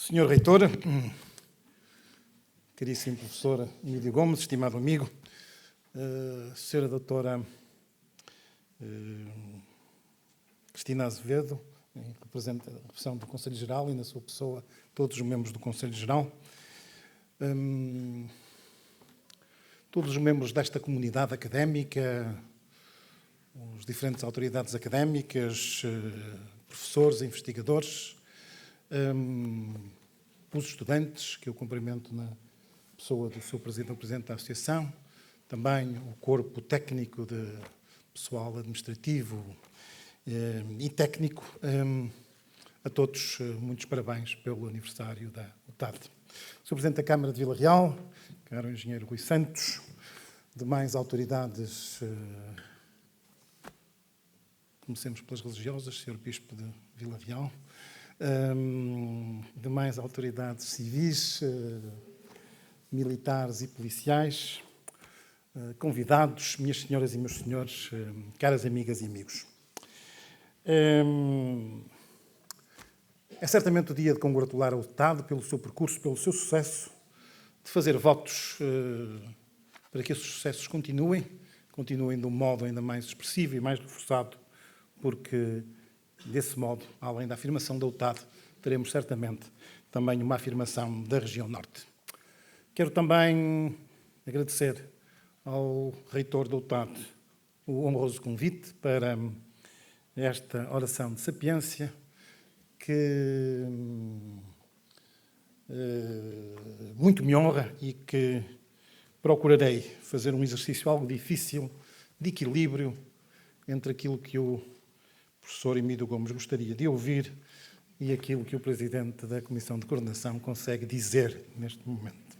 Senhor Reitor, caríssimo professor Emílio Gomes, estimado amigo, Senhora Doutora Cristina Azevedo, em representação do Conselho Geral e na sua pessoa todos os membros do Conselho Geral, todos os membros desta comunidade académica, as diferentes autoridades académicas, professores, investigadores, os estudantes, que eu cumprimento na pessoa do seu presidente da Associação, também o corpo técnico de pessoal administrativo e técnico, a todos muitos parabéns pelo aniversário da UTAD. Sr. Presidente da Câmara de Vila Real, caro engenheiro Rui Santos, demais autoridades, comecemos pelas religiosas, Sr. Bispo de Vila Real, demais autoridades civis, militares e policiais, convidados, minhas senhoras e meus senhores, caras amigas e amigos. É certamente o dia de congratular a UTAD pelo seu percurso, pelo seu sucesso, de fazer votos para que esses sucessos continuem de um modo ainda mais expressivo e mais reforçado, porque desse modo, além da afirmação da UTAD, teremos certamente também uma afirmação da região Norte. Quero também agradecer ao reitor da UTAD o honroso convite para esta oração de sapiência, que muito me honra e que procurarei fazer um exercício algo difícil de equilíbrio entre aquilo que o professor Emílio Gomes gostaria de ouvir e aquilo que o Presidente da Comissão de Coordenação consegue dizer neste momento.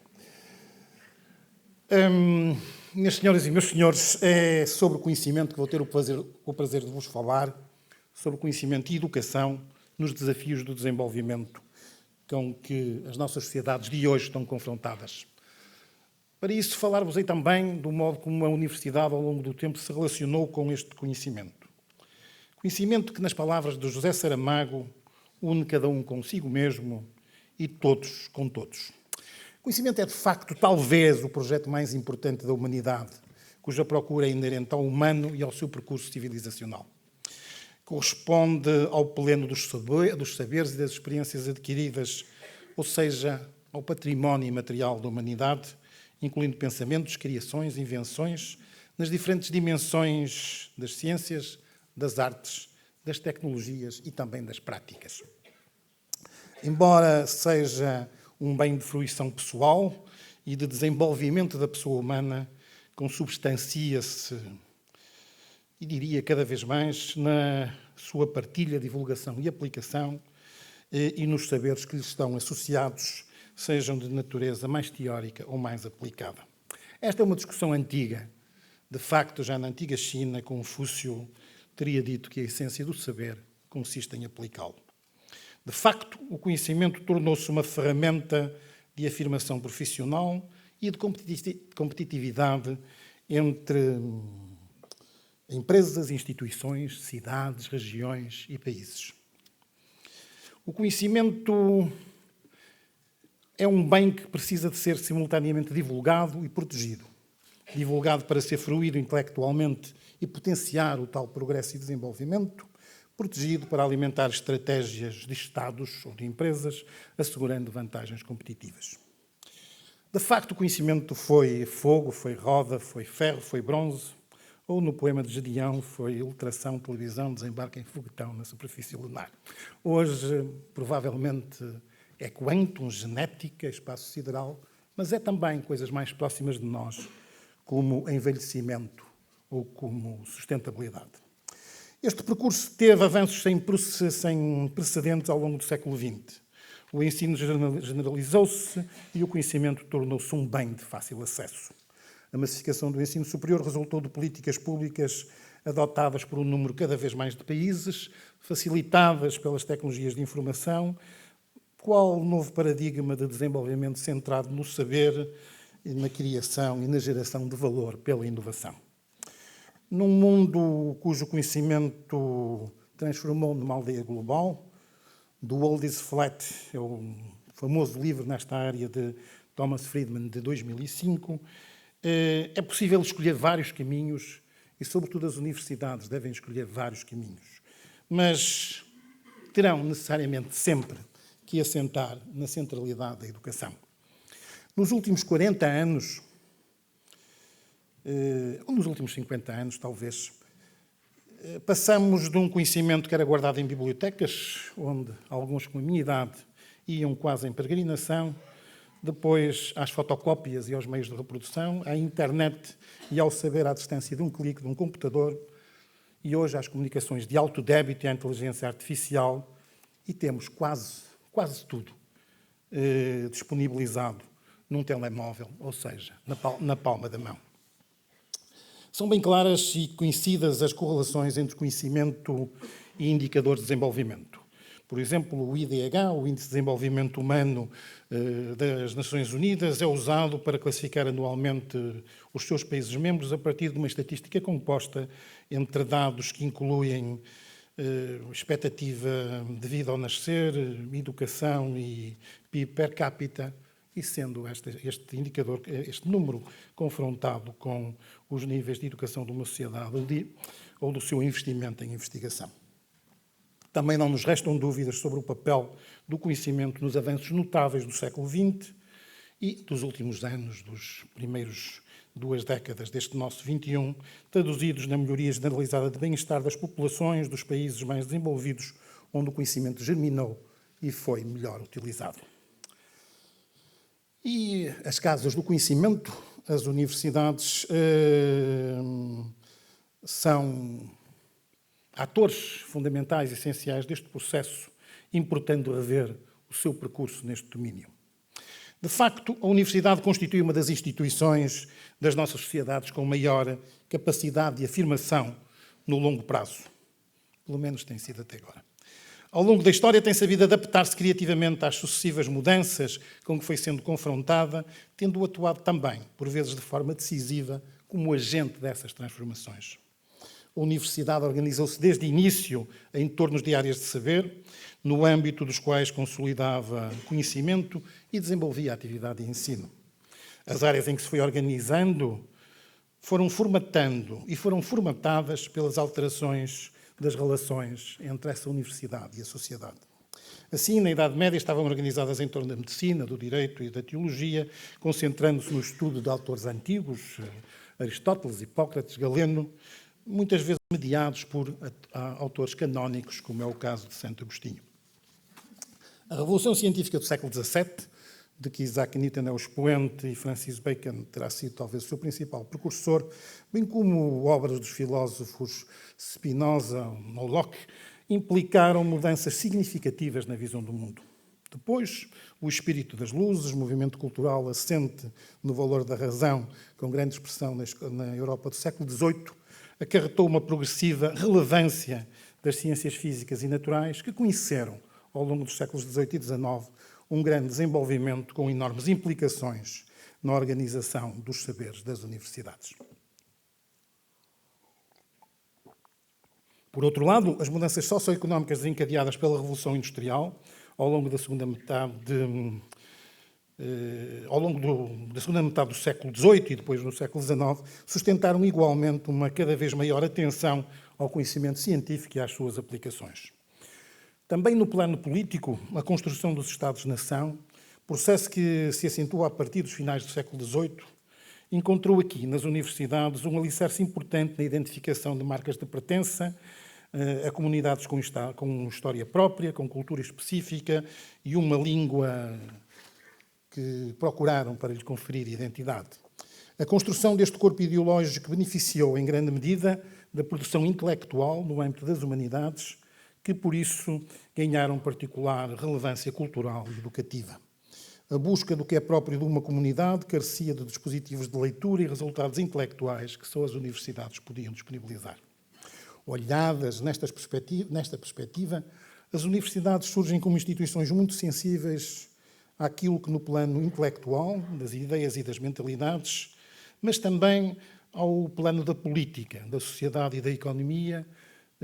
Minhas senhoras e meus senhores, é sobre o conhecimento que vou ter o prazer de vos falar, sobre o conhecimento e educação nos desafios do desenvolvimento com que as nossas sociedades de hoje estão confrontadas. Para isso, falar-vos-ei também do modo como a Universidade, ao longo do tempo, se relacionou com este conhecimento. Conhecimento que, nas palavras de José Saramago, une cada um consigo mesmo e todos com todos. Conhecimento é, de facto, talvez o projeto mais importante da humanidade, cuja procura é inerente ao humano e ao seu percurso civilizacional. Corresponde ao pleno dos saberes e das experiências adquiridas, ou seja, ao património imaterial da humanidade, incluindo pensamentos, criações, invenções, nas diferentes dimensões das ciências, das artes, das tecnologias e também das práticas. Embora seja um bem de fruição pessoal e de desenvolvimento da pessoa humana, consubstancia-se, e diria cada vez mais, na sua partilha, divulgação e aplicação e nos saberes que lhes estão associados, sejam de natureza mais teórica ou mais aplicada. Esta é uma discussão antiga. De facto, já na antiga China, Confúcio teria dito que a essência do saber consiste em aplicá-lo. De facto, o conhecimento tornou-se uma ferramenta de afirmação profissional e de competitividade entre empresas, instituições, cidades, regiões e países. O conhecimento é um bem que precisa de ser simultaneamente divulgado e protegido. Divulgado para ser fruído intelectualmente e potenciar o tal progresso e desenvolvimento, protegido para alimentar estratégias de Estados ou de empresas, assegurando vantagens competitivas. De facto, o conhecimento foi fogo, foi roda, foi ferro, foi bronze, ou no poema de Gedeão foi ilustração, televisão, desembarque em foguetão na superfície lunar. Hoje, provavelmente, é quantum, genética, espaço sideral, mas é também coisas mais próximas de nós, como envelhecimento ou como sustentabilidade. Este percurso teve avanços sem precedentes ao longo do século XX. O ensino generalizou-se e o conhecimento tornou-se um bem de fácil acesso. A massificação do ensino superior resultou de políticas públicas adotadas por um número cada vez mais de países, facilitadas pelas tecnologias de informação, qual novo paradigma de desenvolvimento centrado no saber, na criação e na geração de valor pela inovação. Num mundo cujo conhecimento transformou numa aldeia global, do old is flat, famoso livro nesta área de Thomas Friedman, de 2005, é possível escolher vários caminhos e, sobretudo, as universidades devem escolher vários caminhos. Mas terão necessariamente sempre que assentar na centralidade da educação. Nos últimos 40 anos, ou nos últimos 50 anos, talvez, passamos de um conhecimento que era guardado em bibliotecas, onde alguns com a minha idade iam quase em peregrinação, depois às fotocópias e aos meios de reprodução, à internet e ao saber à distância de um clique de um computador, e hoje às comunicações de alto débito e à inteligência artificial, e temos quase tudo disponibilizado num telemóvel, ou seja, na palma da mão. São bem claras e conhecidas as correlações entre conhecimento e indicadores de desenvolvimento. Por exemplo, o IDH, o Índice de Desenvolvimento Humano das Nações Unidas, é usado para classificar anualmente os seus países-membros a partir de uma estatística composta entre dados que incluem expectativa de vida ao nascer, educação e PIB per capita, e sendo este indicador, este número, confrontado com os níveis de educação de uma sociedade ou do seu investimento em investigação. Também não nos restam dúvidas sobre o papel do conhecimento nos avanços notáveis do século XX e dos últimos anos, dos primeiros 2 décadas deste nosso XXI, traduzidos na melhoria generalizada de bem-estar das populações dos países mais desenvolvidos, onde o conhecimento germinou e foi melhor utilizado. E as casas do conhecimento, as universidades, são atores fundamentais e essenciais deste processo, importando rever o seu percurso neste domínio. De facto, a universidade constitui uma das instituições das nossas sociedades com maior capacidade de afirmação no longo prazo. Pelo menos tem sido até agora. Ao longo da história tem sabido adaptar-se criativamente às sucessivas mudanças com que foi sendo confrontada, tendo atuado também, por vezes de forma decisiva, como agente dessas transformações. A universidade organizou-se desde o início em torno de áreas de saber, no âmbito dos quais consolidava conhecimento e desenvolvia atividade de ensino. As áreas em que se foi organizando foram formatando e foram formatadas pelas alterações das relações entre essa universidade e a sociedade. Assim, na Idade Média estavam organizadas em torno da medicina, do direito e da teologia, concentrando-se no estudo de autores antigos, Aristóteles, Hipócrates, Galeno, muitas vezes mediados por autores canónicos, como é o caso de Santo Agostinho. A Revolução Científica do século XVII, de que Isaac Newton é o expoente e Francis Bacon terá sido talvez o seu principal precursor, bem como obras dos filósofos Spinoza ou Locke, implicaram mudanças significativas na visão do mundo. Depois, o espírito das luzes, movimento cultural assente no valor da razão, com grande expressão na Europa do século XVIII, acarretou uma progressiva relevância das ciências físicas e naturais que conheceram, ao longo dos séculos XVIII e XIX, um grande desenvolvimento com enormes implicações na organização dos saberes das universidades. Por outro lado, as mudanças socioeconómicas desencadeadas pela Revolução Industrial, ao longo da segunda metade do século XVIII e depois no século XIX, sustentaram igualmente uma cada vez maior atenção ao conhecimento científico e às suas aplicações. Também no plano político, a construção dos Estados-nação, processo que se acentua a partir dos finais do século XVIII, encontrou aqui, nas universidades, um alicerce importante na identificação de marcas de pertença a comunidades com história própria, com cultura específica e uma língua que procuraram para lhe conferir identidade. A construção deste corpo ideológico beneficiou, em grande medida, da produção intelectual no âmbito das humanidades, que, por isso, ganharam particular relevância cultural e educativa. A busca do que é próprio de uma comunidade carecia de dispositivos de leitura e resultados intelectuais que só as universidades podiam disponibilizar. Olhadas nesta perspectiva, as universidades surgem como instituições muito sensíveis àquilo que no plano intelectual, das ideias e das mentalidades, mas também ao plano da política, da sociedade e da economia,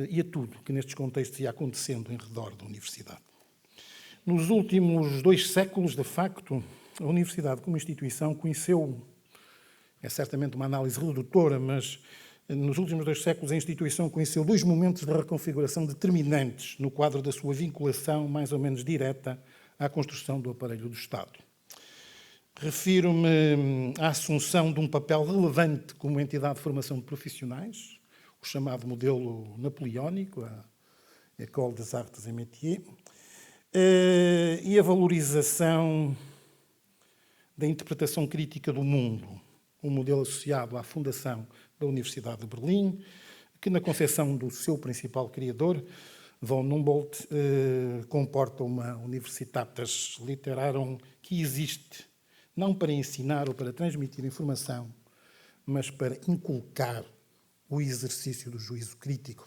e a tudo que nestes contextos ia acontecendo em redor da universidade. Nos últimos 2 séculos, de facto, a universidade como instituição conheceu, é certamente uma análise redutora, mas nos últimos 2 séculos a instituição conheceu 2 momentos de reconfiguração determinantes no quadro da sua vinculação mais ou menos direta à construção do aparelho do Estado. Refiro-me à assunção de um papel relevante como entidade de formação de profissionais, o chamado modelo napoleónico, a École des Arts et Métiers, e a valorização da interpretação crítica do mundo, um modelo associado à fundação da Universidade de Berlim, que na concepção do seu principal criador, von Humboldt, comporta uma Universitates Literarum que existe não para ensinar ou para transmitir informação, mas para inculcar o exercício do juízo crítico,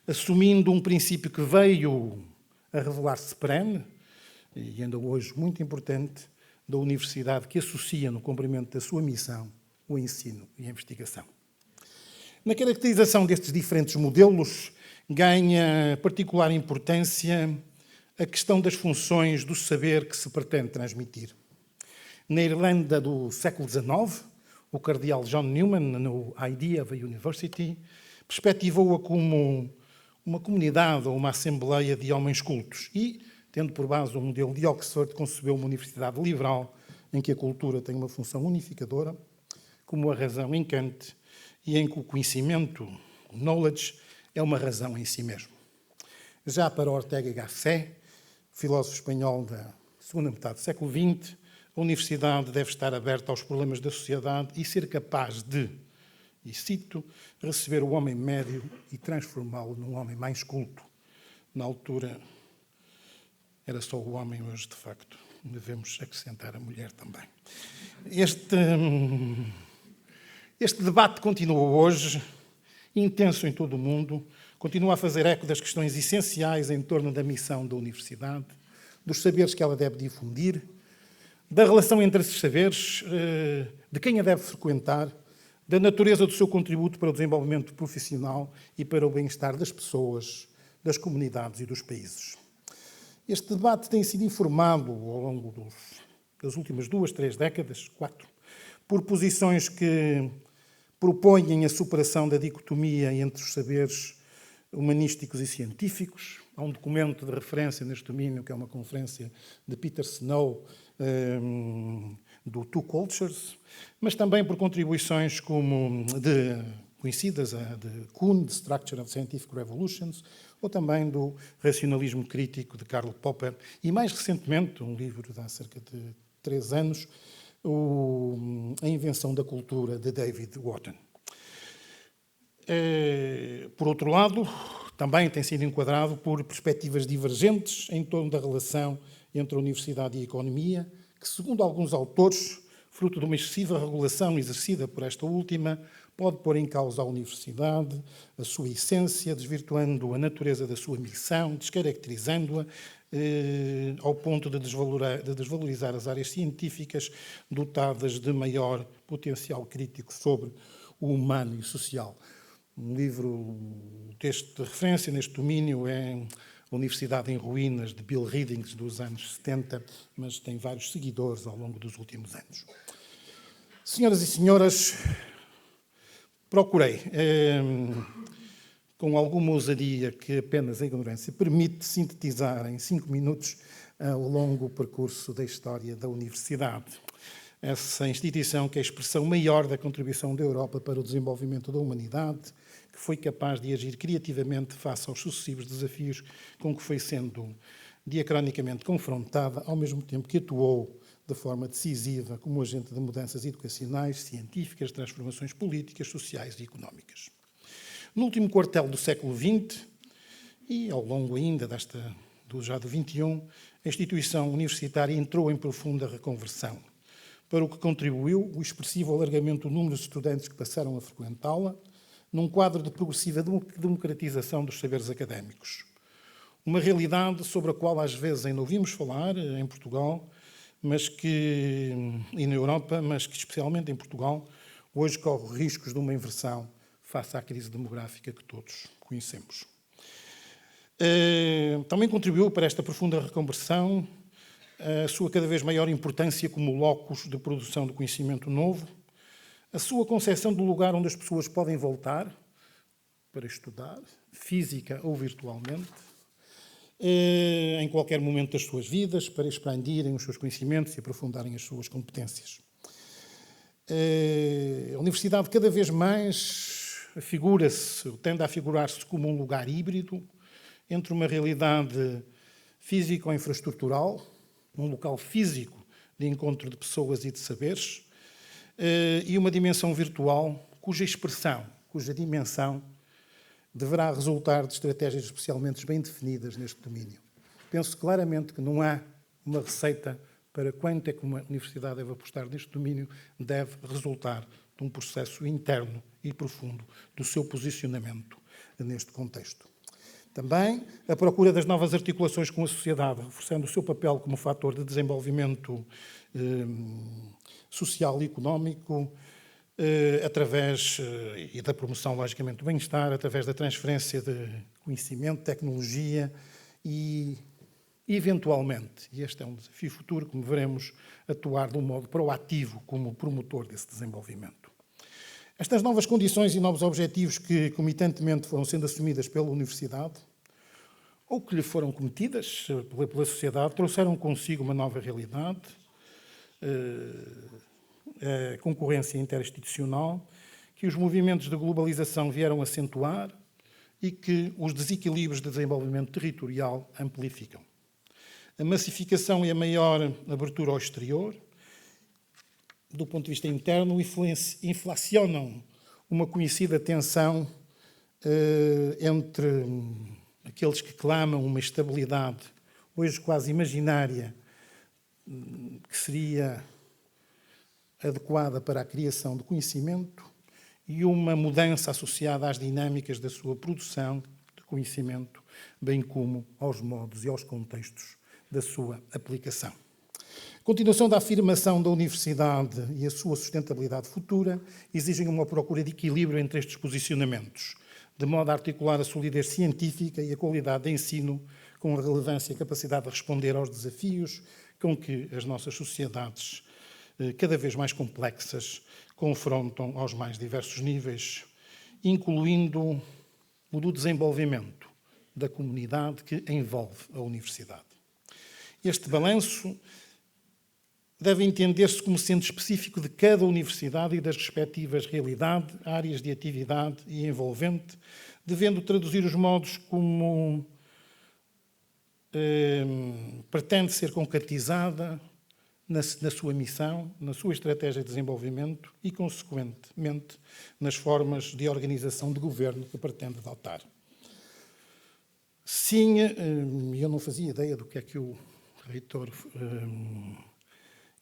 assumindo um princípio que veio a revelar-se perene, e ainda hoje muito importante, da universidade que associa no cumprimento da sua missão o ensino e a investigação. Na caracterização destes diferentes modelos, ganha particular importância a questão das funções do saber que se pretende transmitir. Na Irlanda do século XIX, o cardeal John Newman, no Idea of a University, perspectivou-a como uma comunidade ou uma assembleia de homens cultos e, tendo por base o modelo de Oxford, concebeu uma universidade liberal em que a cultura tem uma função unificadora, como a razão em Kant, e em que o conhecimento, o knowledge, é uma razão em si mesmo. Já para Ortega y Gasset, filósofo espanhol da segunda metade do século XX, a universidade deve estar aberta aos problemas da sociedade e ser capaz de, e cito, receber o homem médio e transformá-lo num homem mais culto. Na altura, era só o homem, hoje, de facto, devemos acrescentar a mulher também. Este debate continua hoje, intenso em todo o mundo, continua a fazer eco das questões essenciais em torno da missão da universidade, dos saberes que ela deve difundir, da relação entre esses saberes, de quem a deve frequentar, da natureza do seu contributo para o desenvolvimento profissional e para o bem-estar das pessoas, das comunidades e dos países. Este debate tem sido informado ao longo das últimas 2, 3 décadas, 4, por posições que propõem a superação da dicotomia entre os saberes humanísticos e científicos. Há um documento de referência neste domínio, que é uma conferência de Peter Snow, do Two Cultures, mas também por contribuições conhecidas, a de Kuhn, The Structure of Scientific Revolutions, ou também do Racionalismo Crítico, de Karl Popper, e mais recentemente, um livro de há cerca de 3 anos, A Invenção da Cultura, de David Wharton. Por outro lado, também tem sido enquadrado por perspectivas divergentes em torno da relação entre a universidade e a economia, que, segundo alguns autores, fruto de uma excessiva regulação exercida por esta última, pode pôr em causa a universidade, a sua essência, desvirtuando a natureza da sua missão, descaracterizando-a, ao ponto de desvalorizar as áreas científicas dotadas de maior potencial crítico sobre o humano e social. Um livro de referência neste domínio é A Universidade em Ruínas, de Bill Readings, dos anos 70, mas tem vários seguidores ao longo dos últimos anos. Senhoras e senhores, procurei, com alguma ousadia que apenas a ignorância permite, sintetizar em 5 minutos o longo percurso da história da universidade. Essa instituição que é a expressão maior da contribuição da Europa para o desenvolvimento da humanidade, que foi capaz de agir criativamente face aos sucessivos desafios com que foi sendo diacronicamente confrontada, ao mesmo tempo que atuou de forma decisiva como agente de mudanças educacionais, científicas, transformações políticas, sociais e económicas. No último quartel do século XX, e ao longo ainda do XXI, a instituição universitária entrou em profunda reconversão, para o que contribuiu o expressivo alargamento do número de estudantes que passaram a frequentá-la, num quadro de progressiva democratização dos saberes académicos. Uma realidade sobre a qual às vezes ainda ouvimos falar em Portugal, e na Europa, mas que especialmente em Portugal, hoje corre riscos de uma inversão face à crise demográfica que todos conhecemos. Também contribuiu para esta profunda reconversão a sua cada vez maior importância como locus de produção de conhecimento novo, a sua concepção do lugar onde as pessoas podem voltar para estudar, física ou virtualmente, em qualquer momento das suas vidas, para expandirem os seus conhecimentos e aprofundarem as suas competências. A universidade cada vez mais afigura-se, tende a afigurar-se como um lugar híbrido entre uma realidade físico-infraestrutural, um local físico de encontro de pessoas e de saberes, e uma dimensão virtual cuja expressão, cuja dimensão deverá resultar de estratégias especialmente bem definidas neste domínio. Penso claramente que não há uma receita para quanto é que uma universidade deve apostar neste domínio, deve resultar de um processo interno e profundo do seu posicionamento neste contexto. Também a procura das novas articulações com a sociedade, reforçando o seu papel como fator de desenvolvimento social e económico, através, e da promoção, logicamente, do bem-estar, através da transferência de conhecimento, tecnologia e, eventualmente, e este é um desafio futuro, como veremos, atuar de um modo proativo como promotor desse desenvolvimento. Estas novas condições e novos objetivos que, comitantemente, foram sendo assumidas pela Universidade, ou que lhe foram cometidas pela sociedade, trouxeram consigo uma nova realidade, a concorrência interinstitucional, que os movimentos de globalização vieram acentuar e que os desequilíbrios de desenvolvimento territorial amplificam. A massificação e a maior abertura ao exterior, do ponto de vista interno, inflacionam uma conhecida tensão entre aqueles que clamam uma estabilidade, hoje quase imaginária, que seria adequada para a criação de conhecimento, e uma mudança associada às dinâmicas da sua produção de conhecimento, bem como aos modos e aos contextos da sua aplicação. A continuação da afirmação da universidade e a sua sustentabilidade futura exigem uma procura de equilíbrio entre estes posicionamentos, de modo a articular a solidez científica e a qualidade de ensino com a relevância e a capacidade de responder aos desafios com que as nossas sociedades, cada vez mais complexas, confrontam aos mais diversos níveis, incluindo o do desenvolvimento da comunidade que envolve a universidade. Este balanço deve entender-se como sendo específico de cada universidade e das respectivas realidades, áreas de atividade e envolvente, devendo traduzir os modos como pretende ser concretizada na sua missão, na sua estratégia de desenvolvimento e, consequentemente, nas formas de organização de governo que pretende adotar. Sim, eu não fazia ideia do que é que o reitor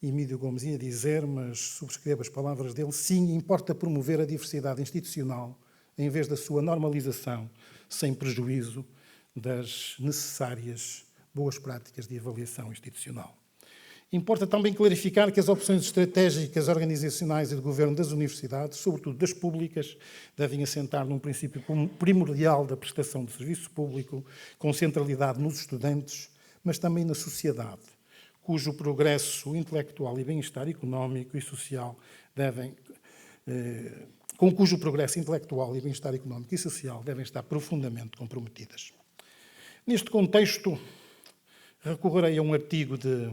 Emílio Gomes ia dizer, mas subscrevo as palavras dele. Sim, importa promover a diversidade institucional em vez da sua normalização, sem prejuízo das necessárias boas práticas de avaliação institucional. Importa também clarificar que as opções estratégicas organizacionais e de governo das universidades, sobretudo das públicas, devem assentar num princípio primordial da prestação de serviço público, com centralidade nos estudantes, mas também na sociedade, cujo progresso intelectual e bem-estar económico e social com cujo progresso intelectual e bem-estar económico e social devem estar profundamente comprometidas. Neste contexto, recorrerei a um artigo de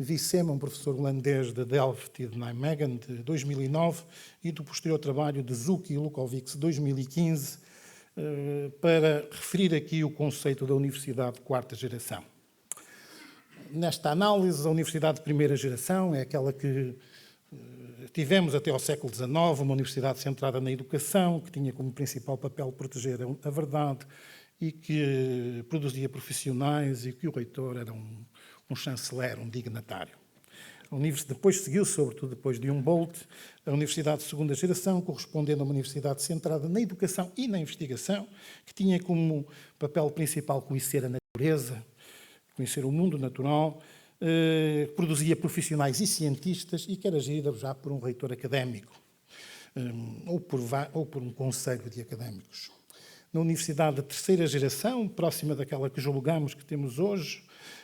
Wissem, um professor holandês de Delft e de Nijmegen, de 2009, e do posterior trabalho de Zuck e Lukovics, de 2015, para referir aqui o conceito da universidade de quarta geração. Nesta análise, a universidade de primeira geração é aquela que tivemos até ao século XIX, uma universidade centrada na educação, que tinha como principal papel proteger a verdade e que produzia profissionais e que o reitor era um chanceler, um dignatário. Depois seguiu, sobretudo depois de Humboldt, a Universidade de segunda geração, correspondendo a uma universidade centrada na educação e na investigação, que tinha como papel principal conhecer a natureza, conhecer o mundo natural, produzia profissionais e cientistas e que era gerida já por um reitor académico ou por um conselho de académicos. na universidade de terceira geração, próxima daquela que julgamos que temos hoje.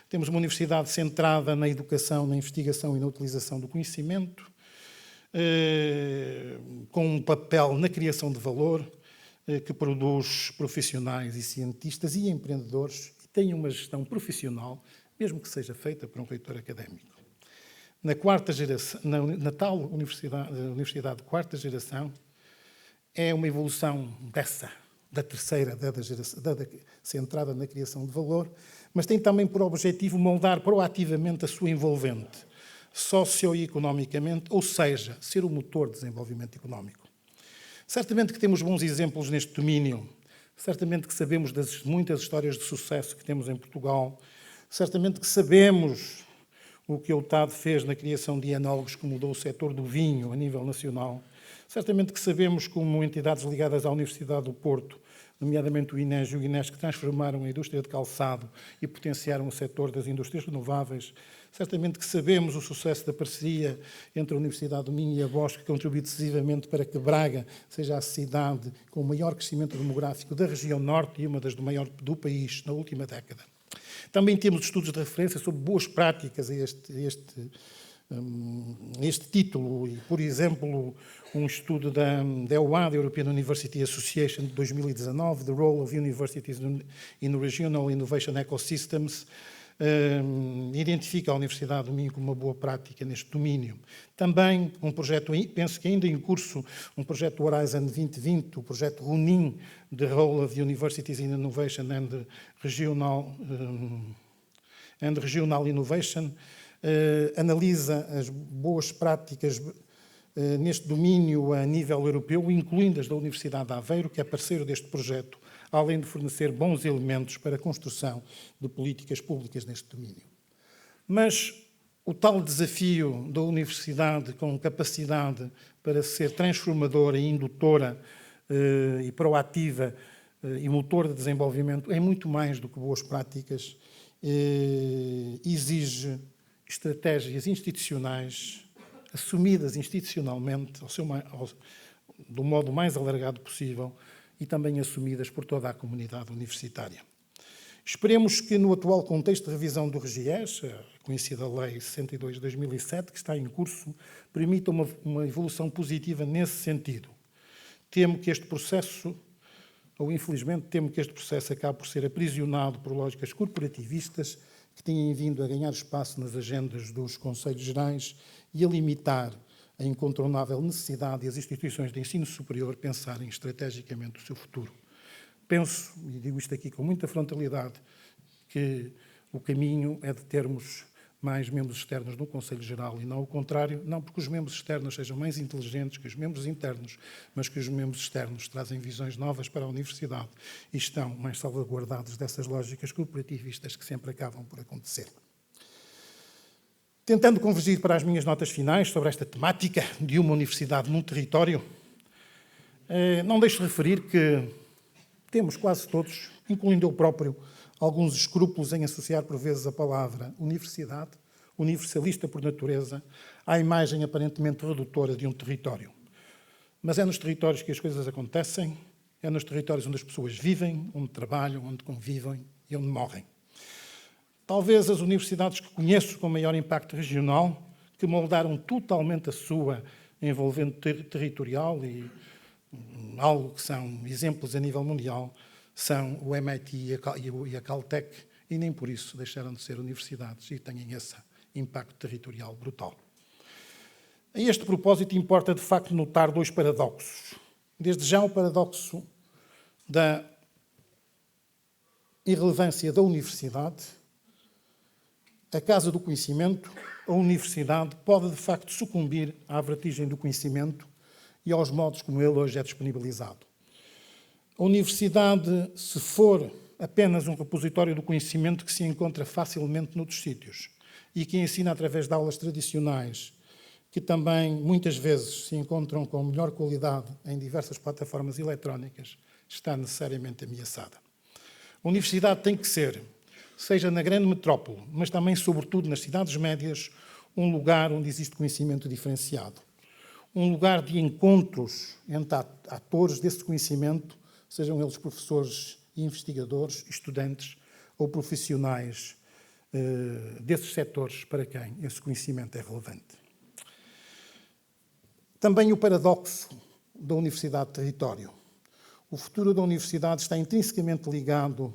Temos uma universidade centrada na educação, na investigação e na utilização do conhecimento, com um papel na criação de valor, que produz profissionais e cientistas e empreendedores e tem uma gestão profissional, mesmo que seja feita por um reitor académico. Na quarta geração, na tal universidade de quarta geração, é uma evolução da terceira, centrada na criação de valor, mas tem também por objetivo moldar proativamente a sua envolvente, socioeconomicamente, ou seja, ser o motor de desenvolvimento económico. Certamente que temos bons exemplos neste domínio, certamente que sabemos das muitas histórias de sucesso que temos em Portugal, certamente que sabemos o que a UTAD fez na criação de enólogos que mudou o setor do vinho a nível nacional, certamente que sabemos como entidades ligadas à Universidade do Porto, nomeadamente o INES e o INESC, transformaram a indústria de calçado e potenciaram o setor das indústrias renováveis. Certamente que sabemos o sucesso da parceria entre a Universidade do Minho e a Bosch, que contribui decisivamente para que Braga seja a cidade com o maior crescimento demográfico da região norte e uma das do maior do país na última década. Também temos estudos de referência sobre boas práticas a este título, e, por exemplo, um estudo da EUA, European University Association, de 2019, The Role of Universities in Regional Innovation Ecosystems, identifica a Universidade do Minho como uma boa prática neste domínio. Também um projeto, penso que ainda em curso, um projeto Horizon 2020, o projeto RUNIN, The Role of Universities in Innovation and Regional Innovation, analisa as boas práticas neste domínio a nível europeu, incluindo as da Universidade de Aveiro, que é parceiro deste projeto, além de fornecer bons elementos para a construção de políticas públicas neste domínio. Mas o tal desafio da universidade com capacidade para ser transformadora e indutora e proativa e motor de desenvolvimento é muito mais do que boas práticas, exige estratégias institucionais assumidas institucionalmente do modo mais alargado possível e também assumidas por toda a comunidade universitária. Esperemos que no atual contexto de revisão do RGES, a conhecida Lei 62 de 2007, que está em curso, permita uma evolução positiva nesse sentido. Temo que este processo, ou infelizmente temo que este processo acabe por ser aprisionado por lógicas corporativistas que têm vindo a ganhar espaço nas agendas dos Conselhos Gerais e a limitar a incontornável necessidade de as instituições de ensino superior pensarem estrategicamente o seu futuro. Penso, e digo isto aqui com muita frontalidade, que o caminho é de termos mais membros externos no Conselho Geral e não o contrário, não porque os membros externos sejam mais inteligentes que os membros internos, mas que os membros externos trazem visões novas para a universidade e estão mais salvaguardados dessas lógicas corporativistas que sempre acabam por acontecer. Tentando convergir para as minhas notas finais sobre esta temática de uma universidade num território, não deixo de referir que temos quase todos, incluindo eu próprio, alguns escrúpulos em associar por vezes a palavra universidade, universalista por natureza, à imagem aparentemente redutora de um território. Mas é nos territórios que as coisas acontecem, é nos territórios onde as pessoas vivem, onde trabalham, onde convivem e onde morrem. Talvez as universidades que conheço com maior impacto regional, que moldaram totalmente a sua envolvente territorial e algo que são exemplos a nível mundial, são o MIT e a Caltech, e nem por isso deixaram de ser universidades e têm esse impacto territorial brutal. A este propósito, importa de facto notar dois paradoxos. Desde já o paradoxo da irrelevância da universidade. A Casa do Conhecimento, a universidade, pode de facto sucumbir à vertigem do conhecimento e aos modos como ele hoje é disponibilizado. A universidade, se for apenas um repositório do conhecimento que se encontra facilmente noutros sítios e que ensina através de aulas tradicionais, que também muitas vezes se encontram com melhor qualidade em diversas plataformas eletrónicas, está necessariamente ameaçada. A universidade tem que ser, seja na grande metrópole, mas também, sobretudo, nas cidades médias, um lugar onde existe conhecimento diferenciado. Um lugar de encontros entre atores desse conhecimento, sejam eles professores e investigadores, estudantes ou profissionais desses setores para quem esse conhecimento é relevante. Também o paradoxo da Universidade-Território. O futuro da Universidade está intrinsecamente ligado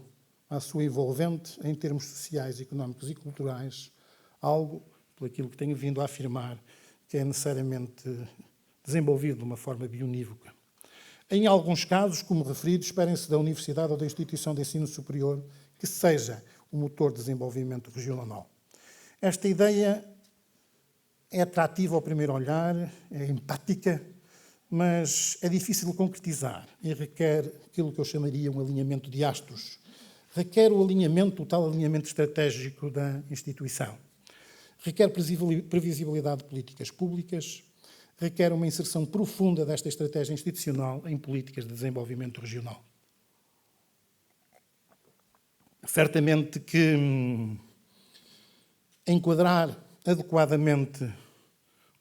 à sua envolvente em termos sociais, económicos e culturais, algo, por aquilo que tenho vindo a afirmar, que é necessariamente desenvolvido de uma forma bionívoca. Em alguns casos, como referido, esperem-se da Universidade ou da instituição de ensino superior que seja o motor de desenvolvimento regional. Esta ideia é atrativa ao primeiro olhar, é empática, mas é difícil de concretizar e requer aquilo que eu chamaria um alinhamento de astros. Requer o tal alinhamento estratégico da instituição. Requer previsibilidade de políticas públicas, requer uma inserção profunda desta estratégia institucional em políticas de desenvolvimento regional. Certamente que enquadrar adequadamente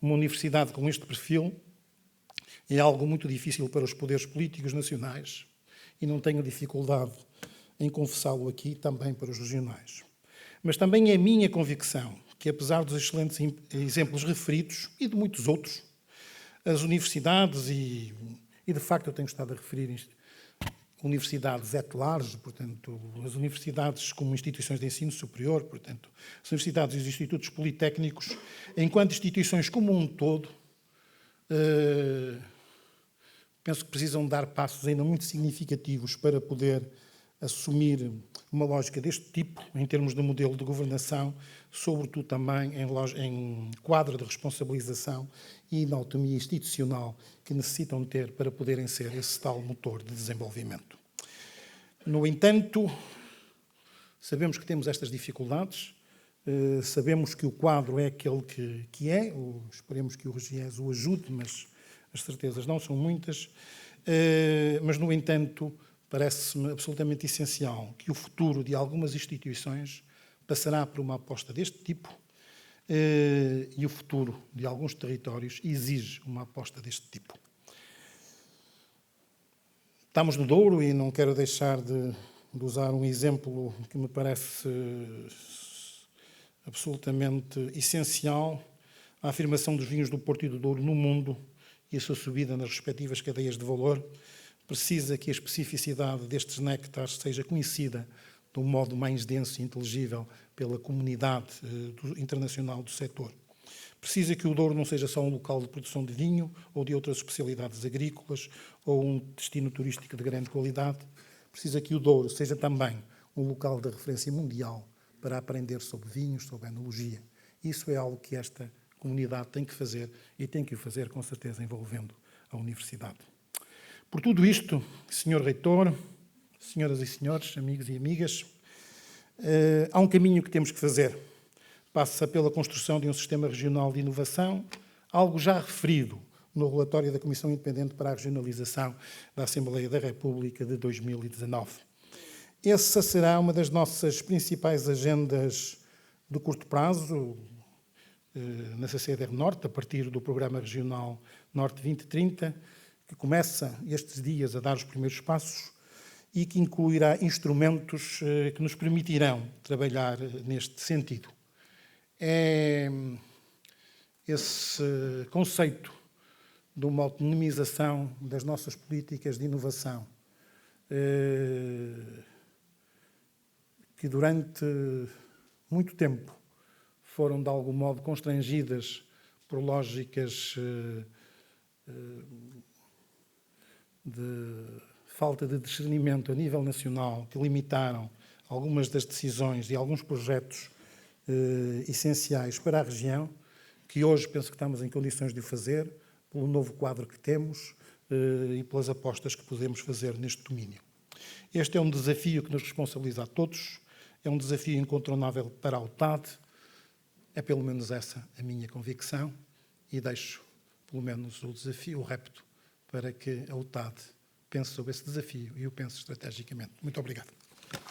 uma universidade com este perfil é algo muito difícil para os poderes políticos nacionais e não tenho dificuldade em confessá-lo aqui também para os regionais. Mas também é minha convicção que, apesar dos excelentes exemplos referidos e de muitos outros, as universidades, e de facto eu tenho estado a referir universidades et large, portanto, as universidades como instituições de ensino superior, portanto, as universidades e os institutos politécnicos, enquanto instituições como um todo, penso que precisam dar passos ainda muito significativos para poder assumir uma lógica deste tipo, em termos de modelo de governação, sobretudo também em quadro de responsabilização e na autonomia institucional que necessitam ter para poderem ser esse tal motor de desenvolvimento. No entanto, sabemos que temos estas dificuldades, sabemos que o quadro é aquele que é, esperemos que o Regies o ajude, mas as certezas não são muitas, mas, no entanto, parece-me absolutamente essencial que o futuro de algumas instituições passará por uma aposta deste tipo e o futuro de alguns territórios exige uma aposta deste tipo. Estamos no Douro e não quero deixar de usar um exemplo que me parece absolutamente essencial, a afirmação dos vinhos do Porto e do Douro no mundo e a sua subida nas respectivas cadeias de valor precisa que a especificidade destes néctares seja conhecida de um modo mais denso e inteligível pela comunidade internacional do setor. Precisa que o Douro não seja só um local de produção de vinho ou de outras especialidades agrícolas ou um destino turístico de grande qualidade. Precisa que o Douro seja também um local de referência mundial para aprender sobre vinhos, sobre enologia. Isso é algo que esta comunidade tem que fazer e tem que o fazer, com certeza, envolvendo a universidade. Por tudo isto, Sr. Reitor, senhoras e senhores, amigos e amigas, há um caminho que temos que fazer. Passa pela construção de um sistema regional de inovação, algo já referido no relatório da Comissão Independente para a Regionalização da Assembleia da República de 2019. Essa será uma das nossas principais agendas de curto prazo, na CCDR Norte, a partir do Programa Regional Norte 2030, que começa estes dias a dar os primeiros passos e que incluirá instrumentos que nos permitirão trabalhar neste sentido. É esse conceito de uma autonomização das nossas políticas de inovação que durante muito tempo foram de algum modo constrangidas por lógicas de falta de discernimento a nível nacional que limitaram algumas das decisões e alguns projetos essenciais para a região, que hoje penso que estamos em condições de o fazer, pelo novo quadro que temos e pelas apostas que podemos fazer neste domínio. Este é um desafio que nos responsabiliza a todos, é um desafio incontornável para a UTAD, é pelo menos essa a minha convicção e deixo pelo menos o desafio, o repto, para que a UTAD pense sobre esse desafio e o pense estrategicamente. Muito obrigado.